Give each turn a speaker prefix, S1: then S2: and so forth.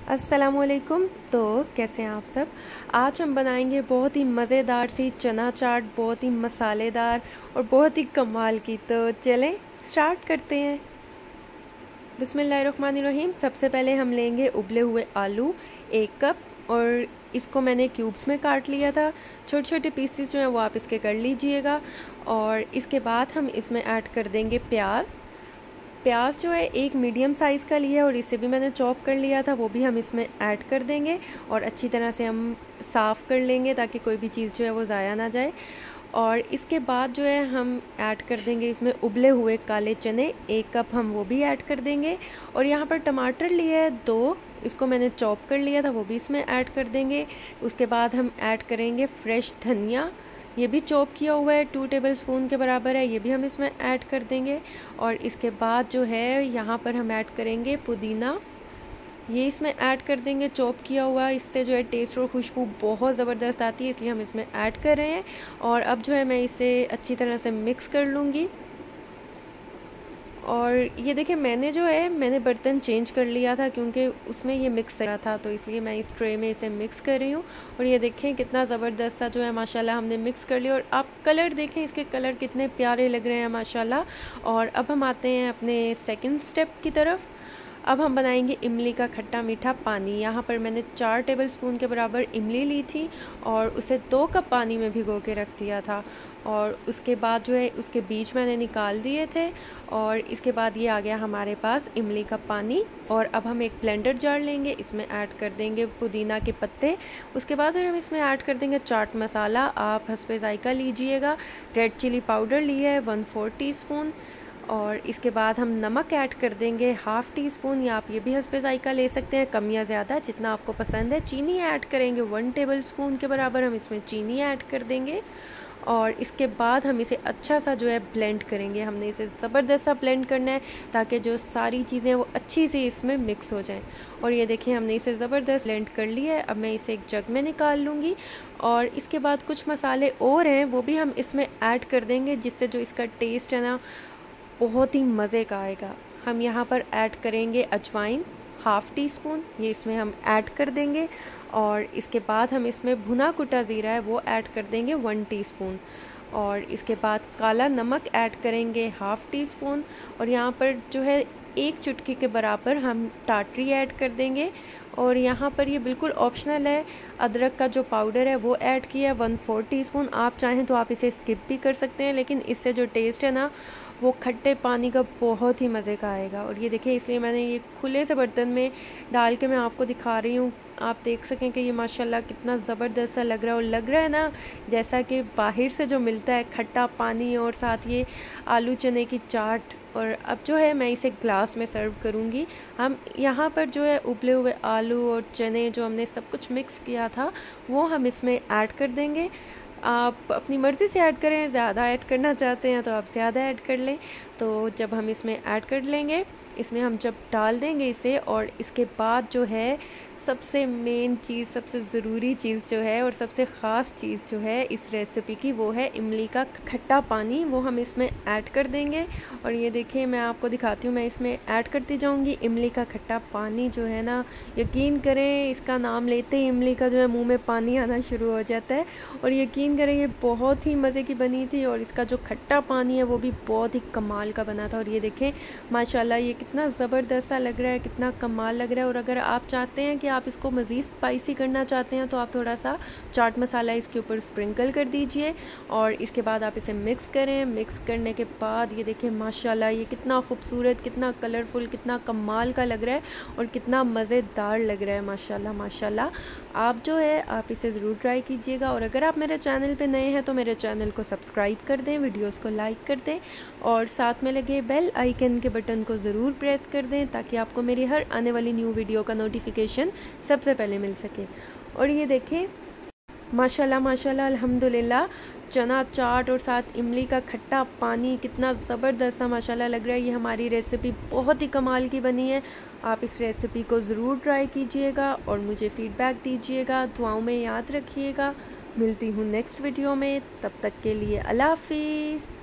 S1: अस्सलामुअलैकुम। तो कैसे हैं आप सब। आज हम बनाएंगे बहुत ही मज़ेदार सी चना चाट, बहुत ही मसालेदार और बहुत ही कमाल की। तो चलें स्टार्ट करते हैं। बिस्मिल्लाहिर्रहमानिर्रहीम। सबसे पहले हम लेंगे उबले हुए आलू 1 कप और इसको मैंने क्यूब्स में काट लिया था। छोटे छोटे पीसेस जो हैं वो आप इसके कर लीजिएगा। और इसके बाद हम इसमें ऐड कर देंगे प्याज जो है एक मीडियम साइज़ का लिया है और इसे भी मैंने चॉप कर लिया था, वो भी हम इसमें ऐड कर देंगे और अच्छी तरह से हम साफ़ कर लेंगे ताकि कोई भी चीज़ जो है वो ज़ाया ना जाए। और इसके बाद जो है हम ऐड कर देंगे इसमें उबले हुए काले चने 1 कप, हम वो भी ऐड कर देंगे। और यहाँ पर टमाटर लिए है 2, इसको मैंने चॉप कर लिया था, वो भी इसमें ऐड कर देंगे। उसके बाद हम ऐड करेंगे फ्रेश धनिया, ये भी चॉप किया हुआ है 2 टेबलस्पून के बराबर है, ये भी हम इसमें ऐड कर देंगे। और इसके बाद जो है यहाँ पर हम ऐड करेंगे पुदीना, ये इसमें ऐड कर देंगे चॉप किया हुआ। इससे जो है टेस्ट और खुशबू बहुत ज़बरदस्त आती है, इसलिए हम इसमें ऐड कर रहे हैं। और अब जो है मैं इसे अच्छी तरह से मिक्स कर लूँगी। और ये देखिए मैंने बर्तन चेंज कर लिया था क्योंकि उसमें ये मिक्स रहा था, तो इसलिए मैं इस ट्रे में इसे मिक्स कर रही हूँ। और ये देखें कितना ज़बरदस्त सा जो है माशाल्लाह हमने मिक्स कर लिया। और आप कलर देखें, इसके कलर कितने प्यारे लग रहे हैं माशाल्लाह। और अब हम आते हैं अपने सेकंड स्टेप की तरफ। अब हम बनाएंगे इमली का खट्टा मीठा पानी। यहाँ पर मैंने 4 टेबलस्पून के बराबर इमली ली थी और उसे 2 कप पानी में भिगो के रख दिया था। और उसके बाद जो है उसके बीज मैंने निकाल दिए थे। और इसके बाद ये आ गया हमारे पास इमली का पानी। और अब हम एक ब्लेंडर जार लेंगे, इसमें ऐड कर देंगे पुदीना के पत्ते। उसके बाद फिर हम इसमें ऐड कर देंगे चाट मसाला, आप हस्बे ज़ायका लीजिएगा। रेड चिली पाउडर लिया है 1/4 टीस्पून। और इसके बाद हम नमक ऐड कर देंगे 1/2 टीस्पून, या आप ये भी हस्बे ज़ायका ले सकते हैं, कम या ज़्यादा जितना आपको पसंद है। चीनी ऐड करेंगे 1 टेबलस्पून के बराबर, हम इसमें चीनी ऐड कर देंगे। और इसके बाद हम इसे अच्छा सा जो है ब्लेंड करेंगे। हमने इसे ज़बरदस्त सा ब्लेंड करना है ताकि जो सारी चीज़ें वो अच्छी से इसमें मिक्स हो जाएं। और ये देखिए हमने इसे ज़बरदस्त ब्लेंड कर लिया है। अब मैं इसे एक जग में निकाल लूँगी। और इसके बाद कुछ मसाले और हैं वो भी हम इसमें ऐड कर देंगे, जिससे जो इसका टेस्ट है ना बहुत ही मज़े का आएगा। हम यहाँ पर ऐड करेंगे अजवाइन 1/2 टीस्पून, ये इसमें हम ऐड कर देंगे। और इसके बाद हम इसमें भुना कुटा ज़ीरा है वो ऐड कर देंगे 1 टीस्पून। और इसके बाद काला नमक ऐड करेंगे 1/2 टीस्पून। और यहाँ पर जो है 1 चुटकी के बराबर हम टाटरी ऐड कर देंगे। और यहाँ पर ये बिल्कुल ऑप्शनल है, अदरक का जो पाउडर है वो ऐड किया है 1/4 टीस्पून। आप चाहें तो आप इसे स्किप भी कर सकते हैं, लेकिन इससे जो टेस्ट है ना वो खट्टे पानी का बहुत ही मज़े का आएगा। और ये देखिए इसलिए मैंने ये खुले से बर्तन में डाल के मैं आपको दिखा रही हूँ, आप देख सकें कि ये माशाल्लाह कितना ज़बरदस्त सा लग रहा है। और लग रहा है ना जैसा कि बाहर से जो मिलता है खट्टा पानी और साथ ये आलू चने की चाट। और अब जो है मैं इसे ग्लास में सर्व करूँगी। हम यहाँ पर जो है उबले हुए आलू और चने जो हमने सब कुछ मिक्स किया था वो हम इसमें ऐड कर देंगे। आप अपनी मर्ज़ी से ऐड करें, ज़्यादा ऐड करना चाहते हैं तो आप ज़्यादा ऐड कर लें। तो जब हम इसमें ऐड कर लेंगे, इसमें हम जब डाल देंगे इसे, और इसके बाद जो है सबसे मेन चीज़, सबसे ज़रूरी चीज़ जो है और सबसे ख़ास चीज़ जो है इस रेसिपी की, वो है इमली का खट्टा पानी, वो हम इसमें ऐड कर देंगे। और ये देखिए मैं आपको दिखाती हूँ, मैं इसमें ऐड करती जाऊँगी इमली का खट्टा पानी। जो है ना यकीन करें इसका नाम लेते ही इमली का जो है मुंह में पानी आना शुरू हो जाता है। और यकीन करें ये बहुत ही मज़े की बनी थी और इसका जो खट्टा पानी है वो भी बहुत ही कमाल का बना था। और ये देखें माशाल्लाह ये कितना ज़बरदस्त सा लग रहा है, कितना कमाल लग रहा है। और अगर आप चाहते हैं कि आप इसको मज़ीद स्पाइसी करना चाहते हैं तो आप थोड़ा सा चाट मसाला इसके ऊपर स्प्रिंकल कर दीजिए। और इसके बाद आप इसे मिक्स करें। मिक्स करने के बाद ये देखिए माशाल्लाह ये कितना खूबसूरत, कितना कलरफुल, कितना कमाल का लग रहा है और कितना मज़ेदार लग रहा है माशाल्लाह माशाल्लाह। आप जो है आप इसे ज़रूर ट्राई कीजिएगा। और अगर आप मेरे चैनल पे नए हैं तो मेरे चैनल को सब्सक्राइब कर दें, वीडियोस को लाइक कर दें और साथ में लगे बेल आइकन के बटन को ज़रूर प्रेस कर दें ताकि आपको मेरी हर आने वाली न्यू वीडियो का नोटिफिकेशन सबसे पहले मिल सके। और ये देखें माशाल्लाह माशाल्लाह अल्हम्दुलिल्लाह चना चाट और साथ इमली का खट्टा पानी कितना ज़बरदस्त सा माशाल्लाह लग रहा है। ये हमारी रेसिपी बहुत ही कमाल की बनी है। आप इस रेसिपी को ज़रूर ट्राई कीजिएगा और मुझे फ़ीडबैक दीजिएगा, दुआओं में याद रखिएगा। मिलती हूँ नेक्स्ट वीडियो में, तब तक के लिए अल्लाह हाफिज़।